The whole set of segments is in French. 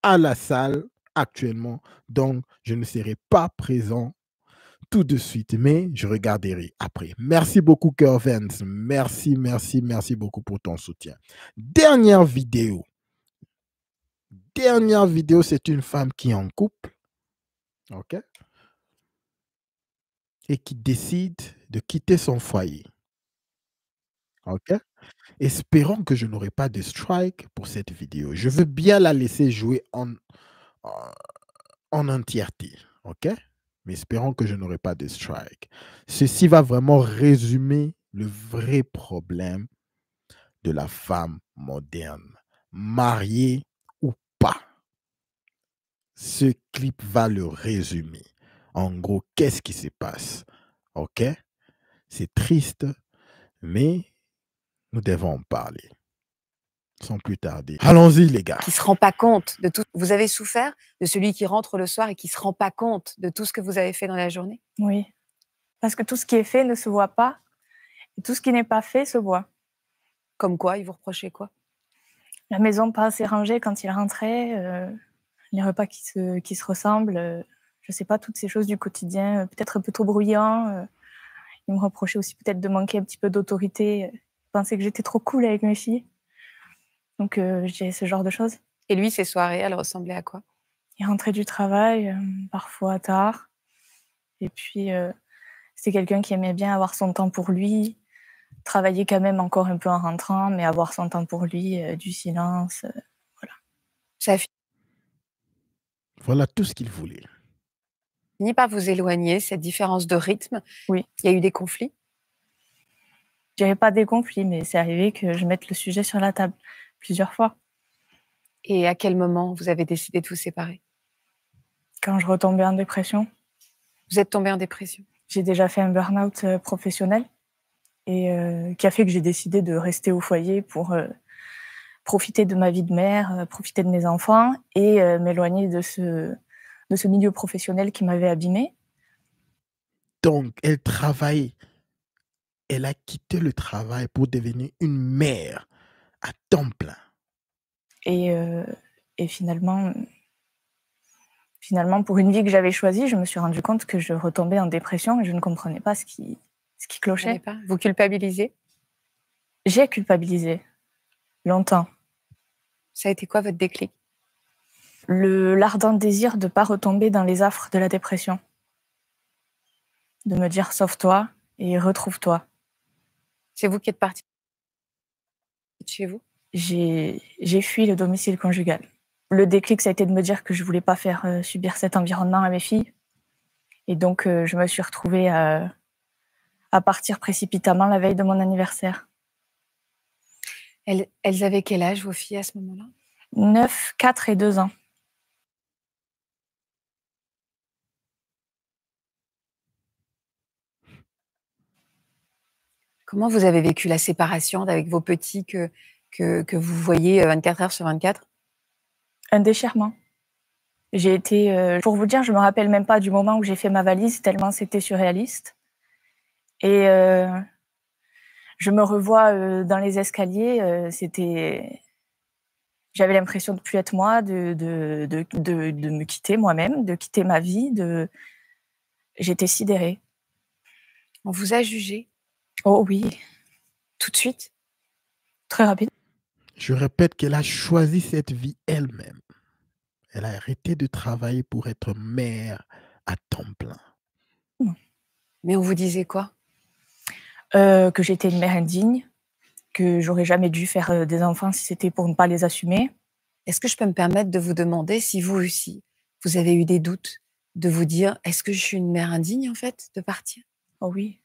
à la salle actuellement, donc je ne serai pas présent tout de suite, mais je regarderai après. Merci beaucoup, Kervens. Merci, merci, merci beaucoup pour ton soutien. Dernière vidéo. Dernière vidéo, c'est une femme qui est en couple, ok, et qui décide de quitter son foyer, ok. Espérons que je n'aurai pas de strike pour cette vidéo. Je veux bien la laisser jouer en, en entièreté, ok. Mais espérons que je n'aurai pas de strike. Ceci va vraiment résumer le vrai problème de la femme moderne, mariée ou pas. Ce clip va le résumer. En gros, qu'est-ce qui se passe? OK? C'est triste, mais nous devons en parler. Sans plus tarder. Allons-y, les gars. Qui se rend pas compte de tout. Vous avez souffert de celui qui rentre le soir et qui se rend pas compte de tout ce que vous avez fait dans la journée? Oui, parce que tout ce qui est fait ne se voit pas et tout ce qui n'est pas fait se voit. Comme quoi? Il vous reprochait quoi? La maison pas assez rangée quand il rentrait, les repas qui se ressemblent, je sais pas, toutes ces choses du quotidien, peut-être un peu trop bruyant. Il me reprochait aussi peut-être de manquer un petit peu d'autorité. Il pensait que j'étais trop cool avec mes filles. Donc je dirais ce genre de choses. Et lui, ses soirées, elles ressemblaient à quoi? Il rentrait du travail, parfois tard. Et puis c'était quelqu'un qui aimait bien avoir son temps pour lui, travailler quand même encore un peu en rentrant, mais avoir son temps pour lui, du silence, voilà. Ça a Voilà tout ce qu'il voulait. fini par vous éloigner, cette différence de rythme? Oui. Il y a eu des conflits? Je dirais pas des conflits, mais c'est arrivé que je mette le sujet sur la table plusieurs fois. Et à quel moment vous avez décidé de vous séparer? Quand je retombais en dépression, Vous êtes tombée en dépression? j'ai déjà fait un burn-out professionnel et qui a fait que j'ai décidé de rester au foyer pour profiter de ma vie de mère, profiter de mes enfants et m'éloigner de ce milieu professionnel qui m'avait abîmée. Donc, elle a quitté le travail pour devenir une mère à temps plein. Et finalement, pour une vie que j'avais choisie, je me suis rendu compte que je retombais en dépression et je ne comprenais pas ce qui Vous clochait. savez pas? Vous culpabilisez? J'ai culpabilisé longtemps. Ça a été quoi votre déclic? L'ardent désir de ne pas retomber dans les affres de la dépression. De me dire sauve-toi et retrouve-toi. C'est vous qui êtes partie de chez vous? J'ai fui le domicile conjugal. Le déclic, ça a été de me dire que je voulais pas faire subir cet environnement à mes filles. Et donc, je me suis retrouvée à partir précipitamment la veille de mon anniversaire. Elles avaient quel âge, vos filles, à ce moment-là? 9, 4 et 2 ans. Comment vous avez vécu la séparation avec vos petits que vous voyez 24 heures sur 24? Un déchirement. J'ai été, pour vous dire, je me rappelle même pas du moment où j'ai fait ma valise, tellement c'était surréaliste. Et je me revois dans les escaliers, j'avais l'impression de plus être moi, de me quitter moi-même, de quitter ma vie, j'étais sidérée. On vous a jugé Oh oui, tout de suite? très rapide. Je répète qu'elle a choisi cette vie elle-même. Elle a arrêté de travailler pour être mère à temps plein. Mais on vous disait quoi? Que j'étais une mère indigne, que j'aurais jamais dû faire des enfants si c'était pour ne pas les assumer. Est-ce que je peux me permettre de vous demander si vous aussi, vous avez eu des doutes, de vous dire: «Est-ce que je suis une mère indigne, en fait, de partir?» Oh oui.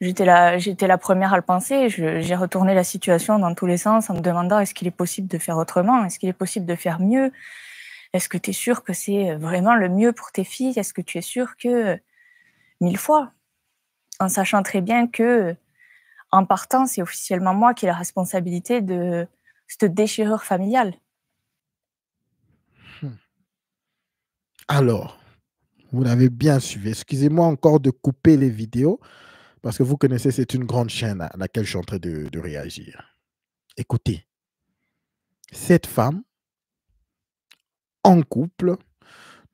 J'étais la première à le penser. J'ai retourné la situation dans tous les sens en me demandant: est-ce qu'il est possible de faire autrement? Est-ce qu'il est possible de faire mieux? Est-ce que tu es sûre que c'est vraiment le mieux pour tes filles? Est-ce que tu es sûre que 1000 fois, en sachant très bien que, en partant, c'est officiellement moi qui ai la responsabilité de cette déchirure familiale. Alors, vous l'avez bien suivi. Excusez-moi encore de couper les vidéos parce que vous connaissez, c'est une grande chaîne à laquelle je suis en train de réagir. Écoutez, cette femme en couple.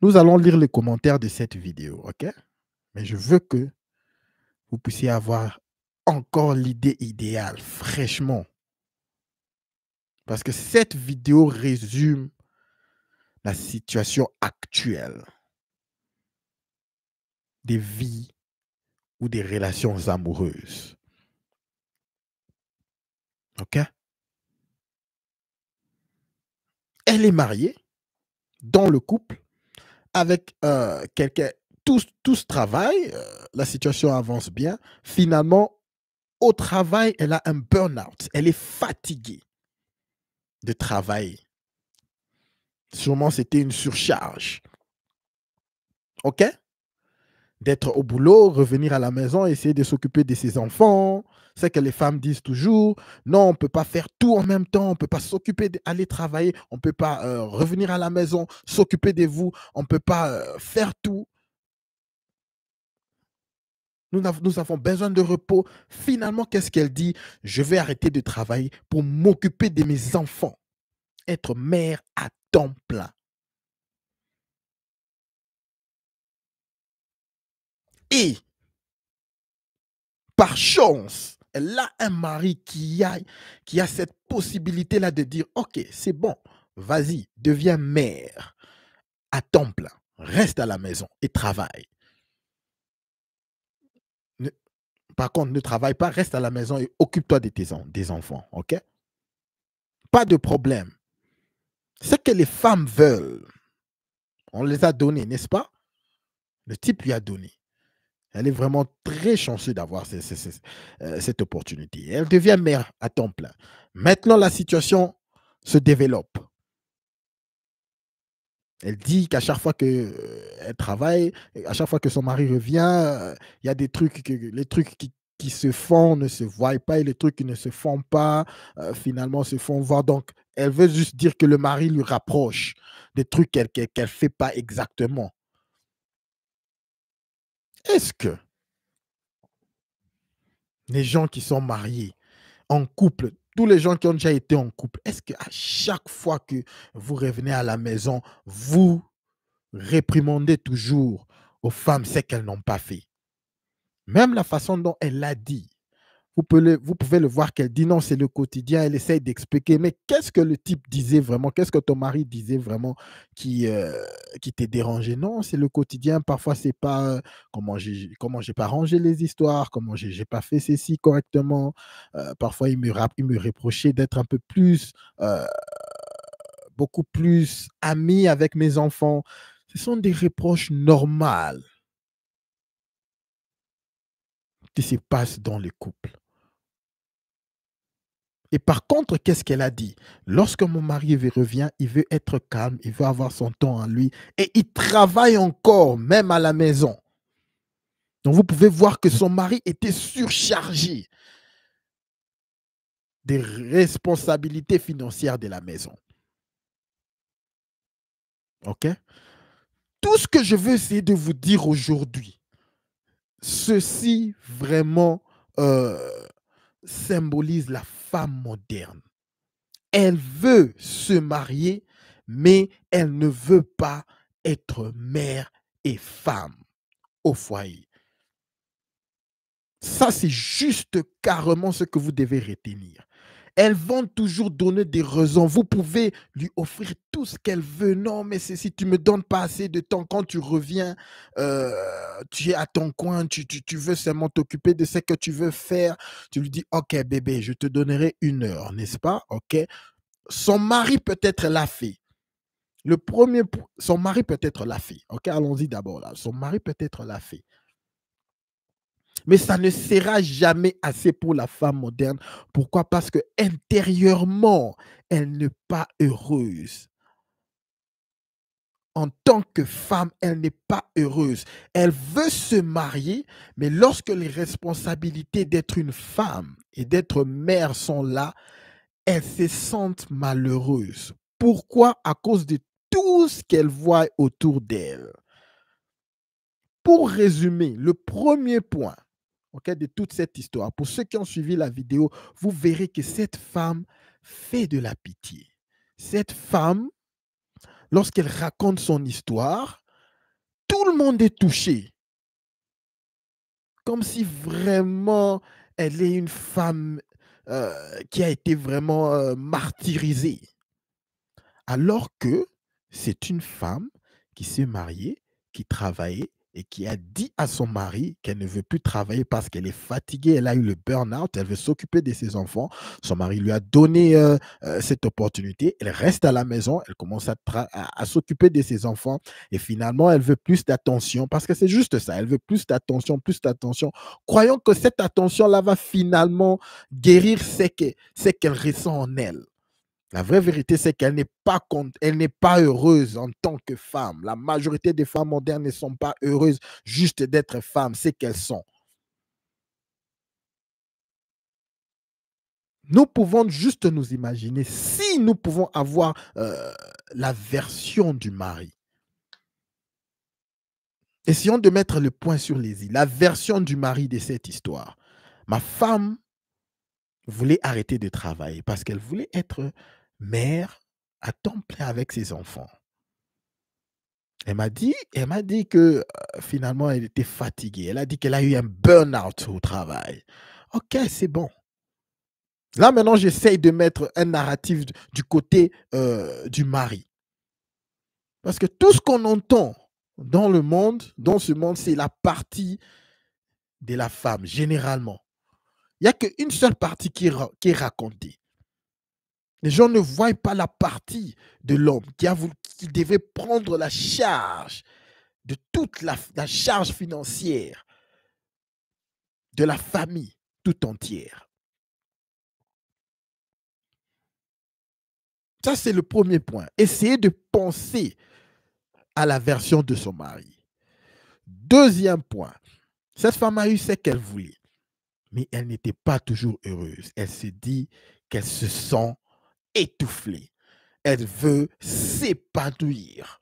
Nous allons lire les commentaires de cette vidéo, OK? Mais je veux que vous puissiez avoir encore l'idée idéale, fraîchement. Parce que cette vidéo résume la situation actuelle des vies ou des relations amoureuses. OK? Elle est mariée dans le couple avec quelqu'un. Tous travaillent, la situation avance bien. Finalement, au travail, elle a un burn-out. Elle est fatiguée de travailler. Sûrement, c'était une surcharge. OK? D'être au boulot, revenir à la maison, essayer de s'occuper de ses enfants. C'est que les femmes disent toujours, non, on ne peut pas faire tout en même temps, on ne peut pas s'occuper d'aller travailler, on ne peut pas revenir à la maison, s'occuper de vous, on ne peut pas faire tout. Nous avons besoin de repos. Finalement, qu'est-ce qu'elle dit? Je vais arrêter de travailler pour m'occuper de mes enfants. Être mère à temps plein. Et par chance, elle a un mari qui a cette possibilité-là de dire, OK, c'est bon, vas-y, deviens mère à temps plein. Reste à la maison et travaille. Par contre, ne travaille pas, reste à la maison et occupe-toi de des enfants, OK? Pas de problème. Ce que les femmes veulent, on les a donnés, n'est-ce pas? Le type lui a donné. Elle est vraiment très chanceuse d'avoir cette opportunité. Elle devient mère à temps plein. Maintenant, la situation se développe. Elle dit qu'à chaque fois qu'elle travaille, à chaque fois que son mari revient, il y a des trucs, les trucs qui se font ne se voient pas et les trucs qui ne se font pas, finalement, se font voir. Donc, elle veut juste dire que le mari lui rapproche des trucs qu'elle ne fait pas exactement. Est-ce que les gens qui sont mariés, en couple, tous les gens qui ont déjà été en couple, est-ce qu'à chaque fois que vous revenez à la maison, vous réprimandez toujours aux femmes ce qu'elles n'ont pas fait? Même la façon dont elle l'a dit, vous pouvez le voir qu'elle dit non, c'est le quotidien, elle essaye d'expliquer. Mais qu'est-ce que le type disait vraiment? Qu'est-ce que ton mari disait vraiment qui t'est dérangé? Non, c'est le quotidien. Parfois, c'est pas comment j'ai pas rangé les histoires, comment j'ai pas fait ceci correctement. Parfois, il me reprochait d'être un peu plus, beaucoup plus ami avec mes enfants. Ce sont des reproches normales qui se passent dans les couples. Et par contre, qu'est-ce qu'elle a dit? Lorsque mon mari revient, il veut être calme, il veut avoir son temps à lui et il travaille encore, même à la maison. Donc vous pouvez voir que son mari était surchargé des responsabilités financières de la maison. OK? Tout ce que je veux essayer de vous dire aujourd'hui, ceci vraiment symbolise la femme moderne. Elle veut se marier, mais elle ne veut pas être mère et femme au foyer. Ça, c'est juste carrément ce que vous devez retenir. Elles vont toujours donner des raisons. Vous pouvez lui offrir tout ce qu'elle veut. Non, mais c'est si tu me donnes pas assez de temps, quand tu reviens, tu es à ton coin, tu veux seulement t'occuper de ce que tu veux faire. Tu lui dis, OK, bébé, je te donnerai 1 heure, n'est-ce pas? OK. Son mari peut-être l'a fait. Le premier, son mari peut-être l'a fait. OK, allons-y d'abord là. Son mari peut-être l'a fait. Mais ça ne sera jamais assez pour la femme moderne. Pourquoi? Parce que intérieurement, elle n'est pas heureuse. En tant que femme, elle n'est pas heureuse. Elle veut se marier, mais lorsque les responsabilités d'être une femme et d'être mère sont là, elle se sent malheureuse. Pourquoi? À cause de tout ce qu'elle voit autour d'elle. Pour résumer, le premier point, OK, de toute cette histoire, pour ceux qui ont suivi la vidéo, vous verrez que cette femme fait de la pitié. Cette femme lorsqu'elle raconte son histoire, tout le monde est touché. Comme si vraiment elle est une femme qui a été vraiment martyrisée. Alors que c'est une femme qui s'est mariée, qui travaillait et qui a dit à son mari qu'elle ne veut plus travailler parce qu'elle est fatiguée, elle a eu le burn-out, elle veut s'occuper de ses enfants. Son mari lui a donné cette opportunité. Elle reste à la maison, elle commence à s'occuper de ses enfants et finalement, elle veut plus d'attention parce que c'est juste ça, elle veut plus d'attention, croyant que cette attention-là va finalement guérir ce qu'elle ressent en elle. La vraie vérité, c'est qu'elle n'est pas elle n'est pas heureuse en tant que femme. La majorité des femmes modernes ne sont pas heureuses juste d'être femmes, c'est qu'elles sont. Nous pouvons juste nous imaginer si nous pouvons avoir la version du mari. Essayons de mettre le point sur les i. La version du mari de cette histoire. Ma femme voulait arrêter de travailler parce qu'elle voulait être mère à temps plein avec ses enfants. Elle m'a dit que finalement, elle était fatiguée. Elle a dit qu'elle a eu un burn-out au travail. OK, c'est bon. Là, maintenant, j'essaye de mettre un narratif du côté du mari. Parce que tout ce qu'on entend dans le monde, dans ce monde, c'est la partie de la femme, généralement. Il n'y a qu'une seule partie qui est racontée. Les gens ne voient pas la partie de l'homme qui devait prendre la charge de toute la charge financière de la famille tout entière. Ça, c'est le premier point. Essayez de penser à la version de son mari. Deuxième point, cette femme a eu ce qu'elle voulait, mais elle n'était pas toujours heureuse. Elle se dit qu'elle se sent étouffée. Elle veut s'épanouir.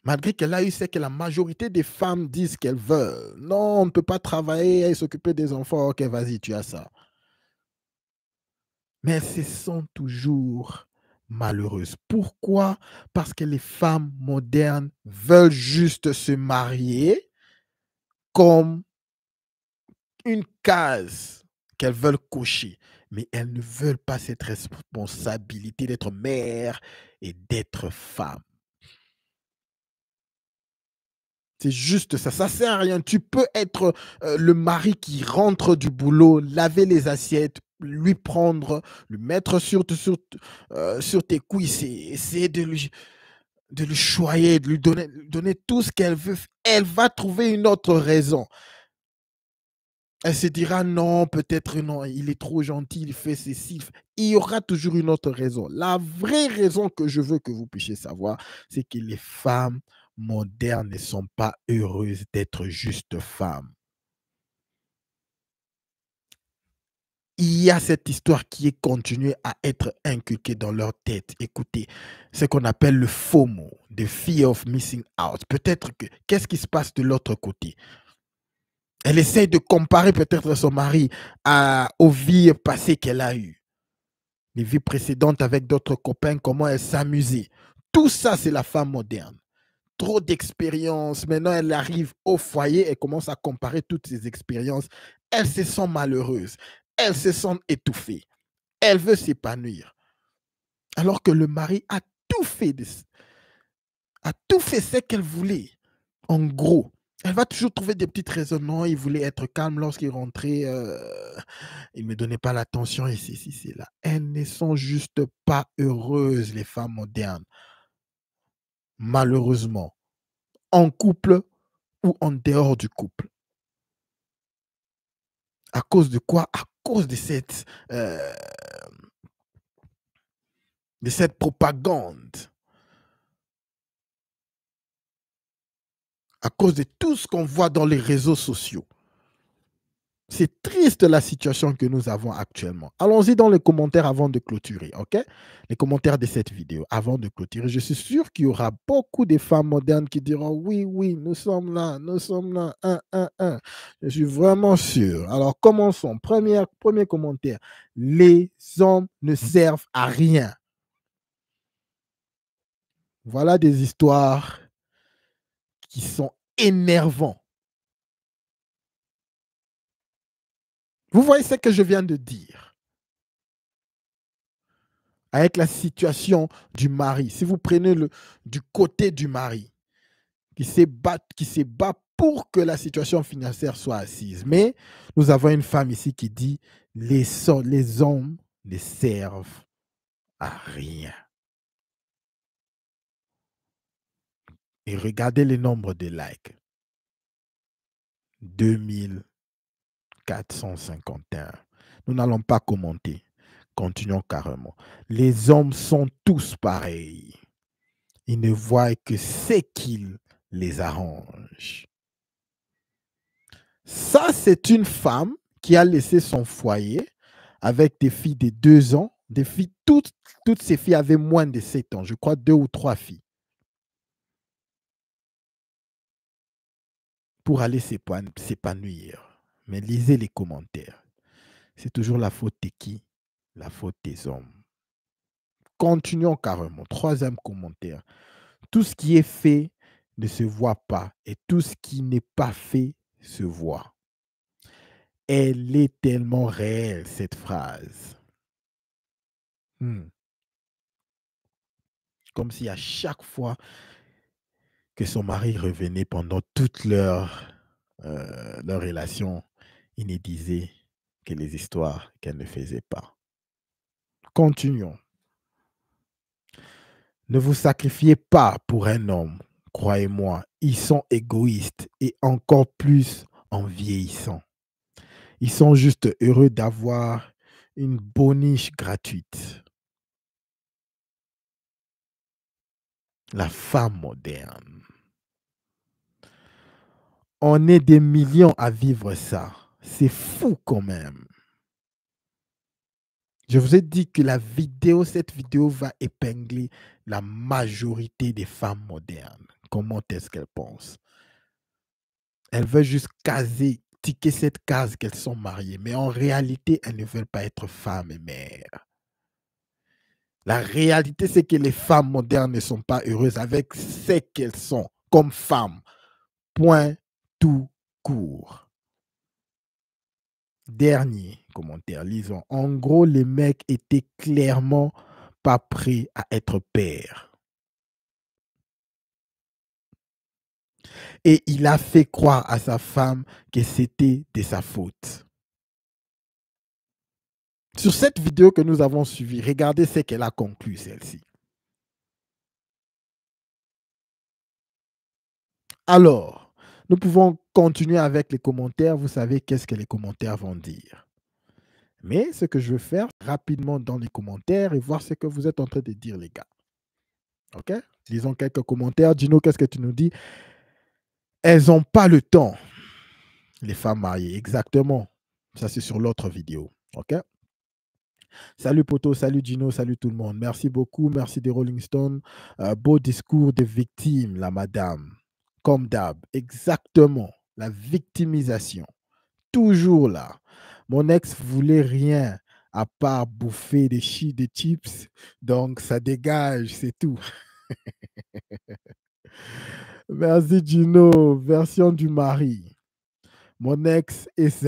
Malgré qu'elle a eu ce que la majorité des femmes disent qu'elles veulent. Non, on ne peut pas travailler et s'occuper des enfants. Ok, vas-y, tu as ça. Mais elles se sentent toujours malheureuses. Pourquoi? Parce que les femmes modernes veulent juste se marier comme une case qu'elles veulent cocher. Mais elles ne veulent pas cette responsabilité d'être mère et d'être femme. C'est juste ça. Ça ne sert à rien. Tu peux être le mari qui rentre du boulot, laver les assiettes, lui prendre, lui mettre sur tes cuisses et essayer de lui choyer, de lui donner tout ce qu'elle veut. Elle va trouver une autre raison. Elle se dira non, peut-être non, il est trop gentil, il fait ceci. Il y aura toujours une autre raison. La vraie raison que je veux que vous puissiez savoir, c'est que les femmes modernes ne sont pas heureuses d'être juste femmes. Il y a cette histoire qui est continuée à être inculquée dans leur tête. Écoutez, ce qu'on appelle le FOMO, the fear of missing out. Peut-être que, qu'est-ce qui se passe de l'autre côté? Elle essaie de comparer peut-être son mari aux vies passées qu'elle a eues. Les vies précédentes avec d'autres copains, comment elle s'amusait. Tout ça, c'est la femme moderne. Trop d'expériences. Maintenant, elle arrive au foyer et commence à comparer toutes ses expériences. Elle se sent malheureuse. Elle se sent étouffée. Elle veut s'épanouir. Alors que le mari a tout fait ce qu'elle voulait. En gros, elle va toujours trouver des petites raisons. Non, il voulait être calme lorsqu'il rentrait. Il ne me donnait pas l'attention ici, c'est là. Elles ne sont juste pas heureuses, les femmes modernes. Malheureusement. En couple ou en dehors du couple. À cause de quoi? À cause de cette propagande. À cause de tout ce qu'on voit dans les réseaux sociaux. C'est triste la situation que nous avons actuellement. Allons-y dans les commentaires avant de clôturer, ok? Les commentaires de cette vidéo avant de clôturer. Je suis sûr qu'il y aura beaucoup de femmes modernes qui diront oui, oui, nous sommes là, 1. Je suis vraiment sûr. Alors, commençons. Premier commentaire. Les hommes ne servent à rien. Voilà des histoires qui sont énervantes. Vous voyez ce que je viens de dire? Avec la situation du mari. Si vous prenez du côté du mari, qui se bat pour que la situation financière soit assise. Mais nous avons une femme ici qui dit les hommes ne servent à rien. Et regardez le nombre de likes. 2451. Nous n'allons pas commenter. Continuons carrément. Les hommes sont tous pareils. Ils ne voient que ce qui les arrange. Ça, c'est une femme qui a laissé son foyer avec des filles de 2 ans. Des filles, toutes ces filles avaient moins de 7 ans. Je crois 2 ou 3 filles. Pour aller s'épanouir. Mais lisez les commentaires. C'est toujours la faute de qui? La faute des hommes. Continuons carrément. 3e commentaire. Tout ce qui est fait ne se voit pas et tout ce qui n'est pas fait se voit. Elle est tellement réelle, cette phrase. Comme si à chaque fois que son mari revenait pendant toute leur relation, il ne disait que les histoires qu'elle ne faisait pas. Continuons. Ne vous sacrifiez pas pour un homme, croyez-moi, ils sont égoïstes et encore plus en vieillissant. Ils sont juste heureux d'avoir une boniche gratuite. La femme moderne. On est des millions à vivre ça. C'est fou quand même. Je vous ai dit que cette vidéo va épingler la majorité des femmes modernes. Comment est-ce qu'elles pensent? Elles veulent juste tiquer cette case qu'elles sont mariées. Mais en réalité, elles ne veulent pas être femmes et mères. La réalité, c'est que les femmes modernes ne sont pas heureuses avec ce qu'elles sont comme femmes. Point tout court. Dernier commentaire, lisons. En gros, les mecs étaient clairement pas prêts à être pères. Et il a fait croire à sa femme que c'était de sa faute. Sur cette vidéo que nous avons suivie, regardez ce qu'elle a conclu, celle-ci. Alors, nous pouvons continuer avec les commentaires. Vous savez qu'est-ce que les commentaires vont dire. Mais ce que je veux faire rapidement dans les commentaires et voir ce que vous êtes en train de dire, les gars. OK? Lisons quelques commentaires. Gino, qu'est-ce que tu nous dis? Elles n'ont pas le temps. Les femmes mariées, exactement. Ça, c'est sur l'autre vidéo. OK? Salut Poto, salut Gino, salut tout le monde. Merci beaucoup, merci des Rolling Stones. Beau discours de victime, la madame. Comme d'hab, exactement. La victimisation. Toujours là. Mon ex voulait rien à part bouffer des chips. Donc, ça dégage, c'est tout. Merci Gino. Version du mari. Mon ex est...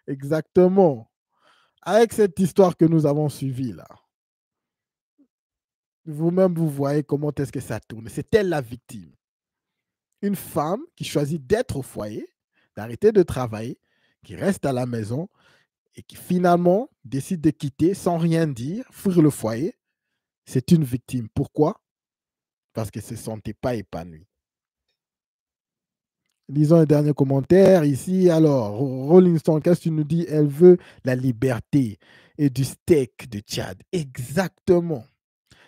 Exactement. Avec cette histoire que nous avons suivie là, vous-même, vous voyez comment est-ce que ça tourne. C'est elle la victime. Une femme qui choisit d'être au foyer, d'arrêter de travailler, qui reste à la maison et qui finalement décide de quitter sans rien dire, fuir le foyer. C'est une victime. Pourquoi? Parce qu'elle ne se sentait pas épanouie. Lisons un dernier commentaire ici. Alors, Rolling Stone, qu'est-ce que tu nous dis? Elle veut la liberté et du steak de Tchad. Exactement.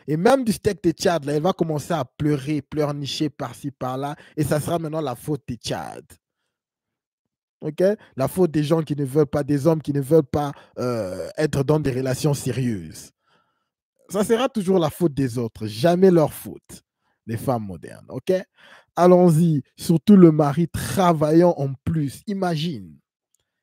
Et même du steak de Tchad, là, elle va commencer à pleurer, pleurnicher par-ci, par-là. Et ça sera maintenant la faute de Tchad. OK? La faute des gens qui ne veulent pas, des hommes qui ne veulent pas être dans des relations sérieuses. Ça sera toujours la faute des autres, jamais leur faute, les femmes modernes. OK? Allons-y, surtout le mari travaillant en plus. Imagine.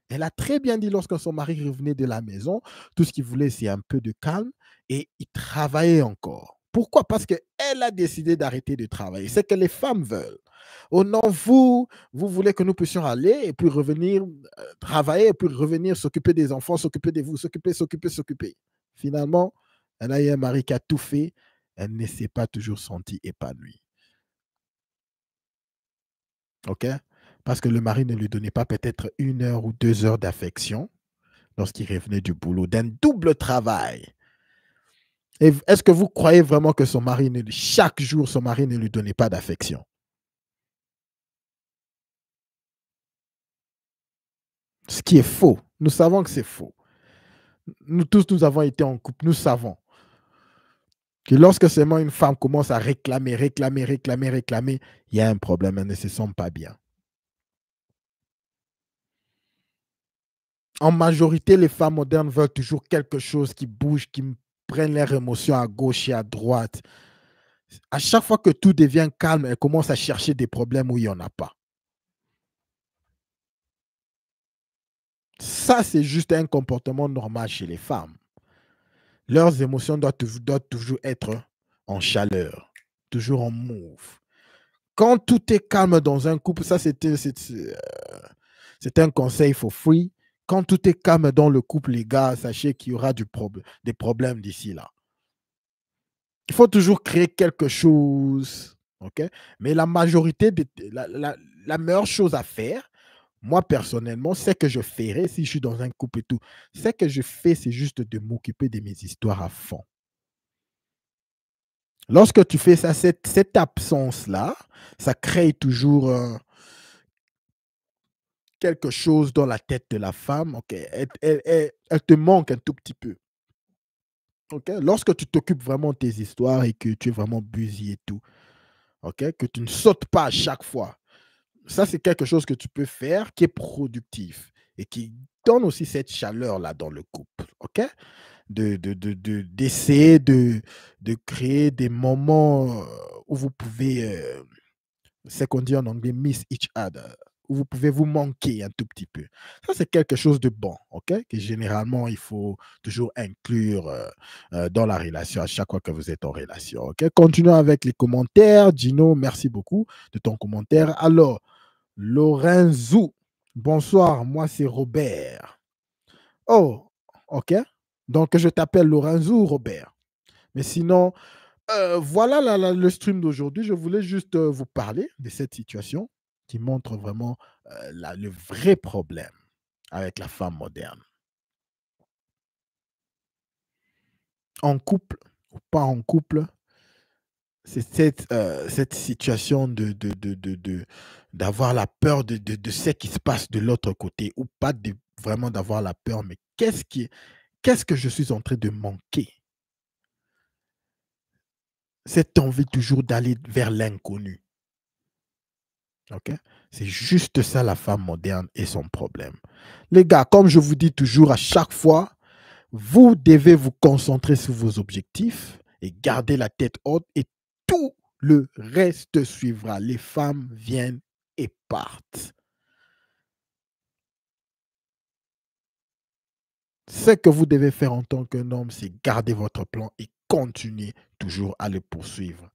Elle a très bien dit lorsque son mari revenait de la maison, tout ce qu'il voulait, c'est un peu de calme et il travaillait encore. Pourquoi? Parce qu'elle a décidé d'arrêter de travailler. C'est que les femmes veulent. Oh non, vous voulez que nous puissions aller et puis revenir travailler et puis revenir s'occuper des enfants, s'occuper de vous, s'occuper. Finalement, elle a eu un mari qui a tout fait. Elle ne s'est pas toujours sentie épanouie. OK? Parce que le mari ne lui donnait pas peut-être 1 heure ou 2 heures d'affection lorsqu'il revenait du boulot, d'un double travail. Et est-ce que vous croyez vraiment que chaque jour, son mari ne lui donnait pas d'affection? Ce qui est faux. Nous savons que c'est faux. Nous tous, nous avons été en couple. Nous savons que lorsque seulement une femme commence à réclamer, il y a un problème. Elle ne se sent pas bien. En majorité, les femmes modernes veulent toujours quelque chose qui bouge, qui prenne leurs émotions à gauche et à droite. À chaque fois que tout devient calme, elles commencent à chercher des problèmes où il n'y en a pas. Ça, c'est juste un comportement normal chez les femmes. Leurs émotions doivent toujours être en chaleur, toujours en move. Quand tout est calme dans un couple, ça c'est un conseil for free. Quand tout est calme dans le couple, les gars, sachez qu'il y aura des problèmes d'ici là. Il faut toujours créer quelque chose. OK? Mais la majorité, la meilleure chose à faire, moi personnellement, c'est que je ferai si je suis dans un couple et tout. Ce que je fais, c'est juste de m'occuper de mes histoires à fond. Lorsque tu fais ça, cette absence-là, ça crée toujours quelque chose dans la tête de la femme. Okay? Elle te manque un tout petit peu. Okay? Lorsque tu t'occupes vraiment de tes histoires et que tu es vraiment busy et tout, okay? Que tu ne sautes pas à chaque fois. Ça, c'est quelque chose que tu peux faire qui est productif et qui donne aussi cette chaleur-là dans le couple. OK? D'essayer de créer des moments où vous pouvez, c'est qu'on dit en anglais, miss each other, où vous pouvez vous manquer un tout petit peu. Ça, c'est quelque chose de bon, OK? Que généralement, il faut toujours inclure dans la relation à chaque fois que vous êtes en relation, OK? Continuons avec les commentaires. Gino, merci beaucoup de ton commentaire. Alors, Lorenzo, bonsoir, moi c'est Robert. Oh, OK. Donc, je t'appelle Lorenzo ou Robert. Mais sinon, voilà le stream d'aujourd'hui. Je voulais juste vous parler de cette situation qui montre vraiment le vrai problème avec la femme moderne. En couple ou pas en couple, c'est cette situation d'avoir la peur de ce qui se passe de l'autre côté, ou pas vraiment d'avoir la peur, mais qu'est-ce que je suis en train de manquer? Cette envie toujours d'aller vers l'inconnu. OK? C'est juste ça la femme moderne et son problème. Les gars, comme je vous dis toujours à chaque fois, vous devez vous concentrer sur vos objectifs et garder la tête haute et tout le reste suivra. Les femmes viennent et partent. Ce que vous devez faire en tant qu'un homme, c'est garder votre plan et continuer toujours à le poursuivre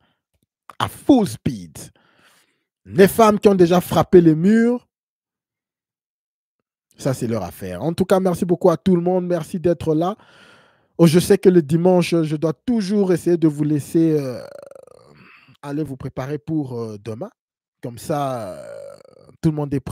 à full speed. Les femmes qui ont déjà frappé les murs, ça c'est leur affaire. En tout cas, merci beaucoup à tout le monde. Merci d'être là. Oh, je sais que le dimanche, je dois toujours essayer de vous laisser aller vous préparer pour demain. Comme ça, tout le monde est prêt.